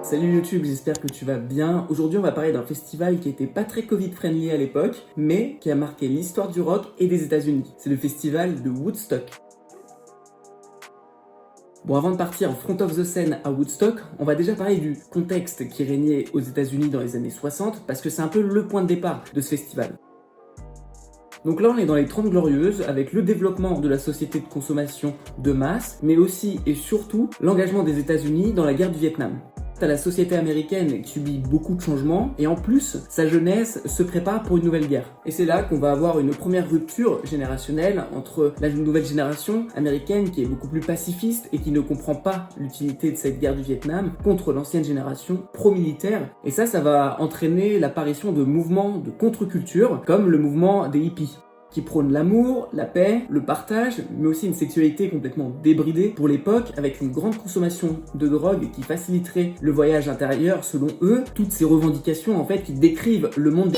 Salut YouTube, j'espère que tu vas bien. Aujourd'hui, on va parler d'un festival qui était pas très Covid-friendly à l'époque, mais qui a marqué l'histoire du rock et des États-Unis. C'est le festival de Woodstock. Bon, avant de partir en front of the scene à Woodstock, on va déjà parler du contexte qui régnait aux États-Unis dans les années 60, parce que c'est un peu le point de départ de ce festival. Donc là, on est dans les 30 glorieuses, avec le développement de la société de consommation de masse, mais aussi et surtout l'engagement des États-Unis dans la guerre du Vietnam. T'as la société américaine qui subit beaucoup de changements, et en plus, sa jeunesse se prépare pour une nouvelle guerre. Et c'est là qu'on va avoir une première rupture générationnelle entre la nouvelle génération américaine qui est beaucoup plus pacifiste et qui ne comprend pas l'utilité de cette guerre du Vietnam contre l'ancienne génération pro-militaire. Et ça va entraîner l'apparition de mouvements de contre-culture, comme le mouvement des hippies, qui prône l'amour, la paix, le partage, mais aussi une sexualité complètement débridée pour l'époque, avec une grande consommation de drogue qui faciliterait le voyage intérieur selon eux. Toutes ces revendications en fait qui décrivent le monde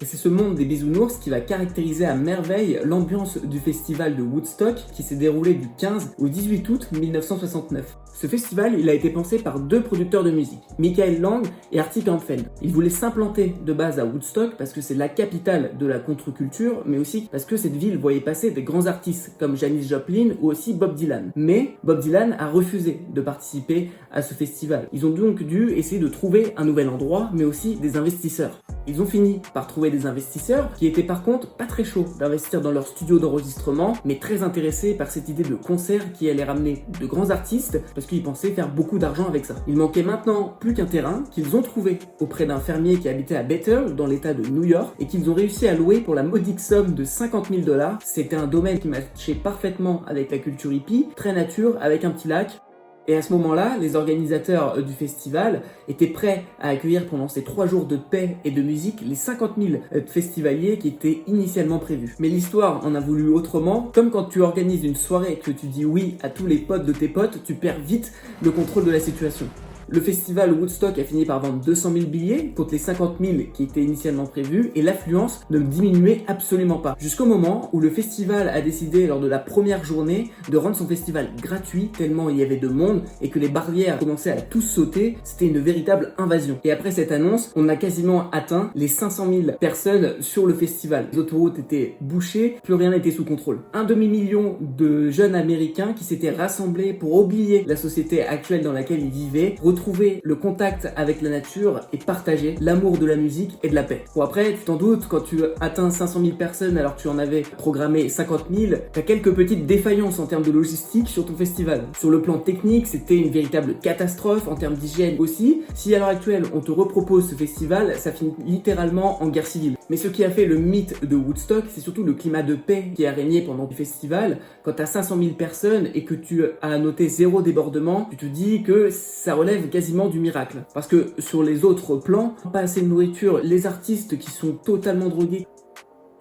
et c'est ce monde des bisounours qui va caractériser à merveille l'ambiance du festival de Woodstock qui s'est déroulé du 15 au 18 août 1969. Ce festival, il a été pensé par deux producteurs de musique, Michael Lang et Artie Kampfeld. Ils voulaient s'implanter de base à Woodstock parce que c'est la capitale de la contre-culture, mais aussi parce que cette ville voyait passer des grands artistes comme Janis Joplin ou aussi Bob Dylan. Mais Bob Dylan a refusé de participer à ce festival. Ils ont donc dû essayer de trouver un nouvel endroit, mais aussi des investisseurs. Ils ont fini par trouver des investisseurs qui étaient par contre pas très chauds d'investir dans leur studio d'enregistrement, mais très intéressés par cette idée de concert qui allait ramener de grands artistes parce qu'ils pensaient faire beaucoup d'argent avec ça. Il manquait maintenant plus qu'un terrain qu'ils ont trouvé auprès d'un fermier qui habitait à Bethel dans l'état de New York et qu'ils ont réussi à louer pour la modique somme de 50 000 $. C'était un domaine qui matchait parfaitement avec la culture hippie, très nature, avec un petit lac. Et à ce moment-là, les organisateurs du festival étaient prêts à accueillir pendant ces 3 jours de paix et de musique les 50 000 festivaliers qui étaient initialement prévus. Mais l'histoire en a voulu autrement. Comme quand tu organises une soirée et que tu dis oui à tous les potes de tes potes, tu perds vite le contrôle de la situation. Le festival Woodstock a fini par vendre 200 000 billets contre les 50 000 qui étaient initialement prévus et l'affluence ne diminuait absolument pas. Jusqu'au moment où le festival a décidé lors de la première journée de rendre son festival gratuit tellement il y avait de monde et que les barrières commençaient à tous sauter, c'était une véritable invasion. Et après cette annonce, on a quasiment atteint les 500 000 personnes sur le festival. Les autoroutes étaient bouchées, plus rien n'était sous contrôle. Un demi-million de jeunes américains qui s'étaient rassemblés pour oublier la société actuelle dans laquelle ils vivaient, retrouver le contact avec la nature et partager l'amour de la musique et de la paix. Bon après, tu t'en doutes, quand tu atteins 500 000 personnes alors que tu en avais programmé 50 000, t'as quelques petites défaillances en termes de logistique sur ton festival. Sur le plan technique, c'était une véritable catastrophe, en termes d'hygiène aussi. Si à l'heure actuelle, on te repropose ce festival, ça finit littéralement en guerre civile. Mais ce qui a fait le mythe de Woodstock, c'est surtout le climat de paix qui a régné pendant le festival. Quand t'as 500 000 personnes et que tu as noté 0 débordement, tu te dis que ça relève quasiment du miracle. Parce que sur les autres plans, pas assez de nourriture, les artistes qui sont totalement drogués.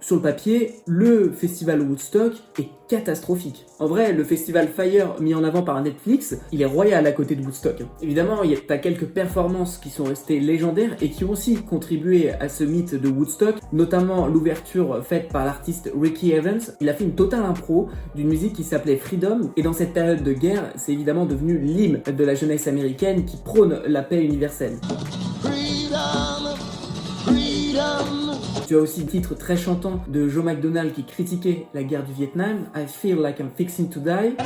Sur le papier, le festival Woodstock est catastrophique. En vrai, le festival Fire mis en avant par Netflix, il est royal à côté de Woodstock. Évidemment, t'as quelques performances qui sont restées légendaires et qui ont aussi contribué à ce mythe de Woodstock, notamment l'ouverture faite par l'artiste Ricky Evans. Il a fait une totale impro d'une musique qui s'appelait Freedom, et dans cette période de guerre, c'est évidemment devenu l'hymne de la jeunesse américaine qui prône la paix universelle. Freedom, freedom. Tu as aussi le titre très chantant de Joe McDonald qui critiquait la guerre du Vietnam, I Feel Like I'm Fixing to Die.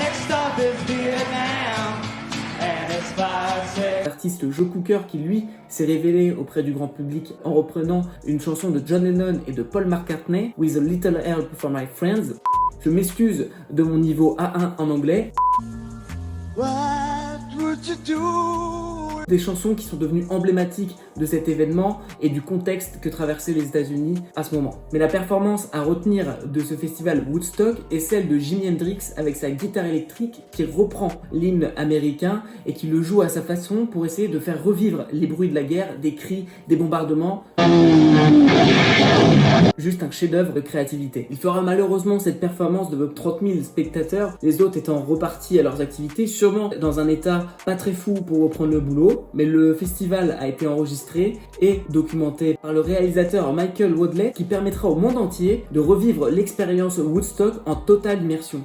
L'artiste Joe Cooker qui lui s'est révélé auprès du grand public en reprenant une chanson de John Lennon et de Paul McCartney, With a Little Help for My Friends. Je m'excuse de mon niveau A1 en anglais. What would you do? Des chansons qui sont devenues emblématiques de cet événement et du contexte que traversaient les États-Unis à ce moment. Mais la performance à retenir de ce festival Woodstock est celle de Jimi Hendrix avec sa guitare électrique qui reprend l'hymne américain et qui le joue à sa façon pour essayer de faire revivre les bruits de la guerre, des cris, des bombardements. Juste un chef-d'œuvre de créativité. Il fera malheureusement cette performance de 30 000 spectateurs, les autres étant repartis à leurs activités, sûrement dans un état pas très fou pour reprendre le boulot, mais le festival a été enregistré et documenté par le réalisateur Michael Wadley qui permettra au monde entier de revivre l'expérience Woodstock en totale immersion.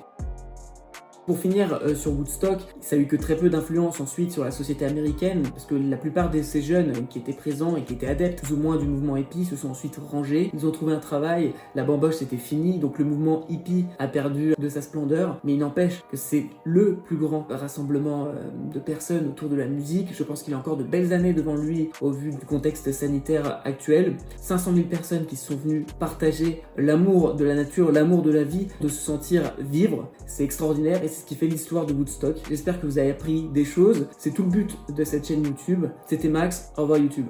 Pour finir sur Woodstock, ça a eu que très peu d'influence ensuite sur la société américaine, parce que la plupart de ces jeunes qui étaient présents et qui étaient adeptes plus ou moins du mouvement hippie se sont ensuite rangés, ils ont trouvé un travail, la bamboche c'était fini, donc le mouvement hippie a perdu de sa splendeur, mais il n'empêche que c'est le plus grand rassemblement de personnes autour de la musique. Je pense qu'il a encore de belles années devant lui au vu du contexte sanitaire actuel. 500 000 personnes qui sont venues partager l'amour de la nature, l'amour de la vie, de se sentir vivre, c'est extraordinaire et c'est ce qui fait l'histoire de Woodstock. J'espère que vous avez appris des choses, c'est tout le but de cette chaîne YouTube. C'était Max, au revoir YouTube.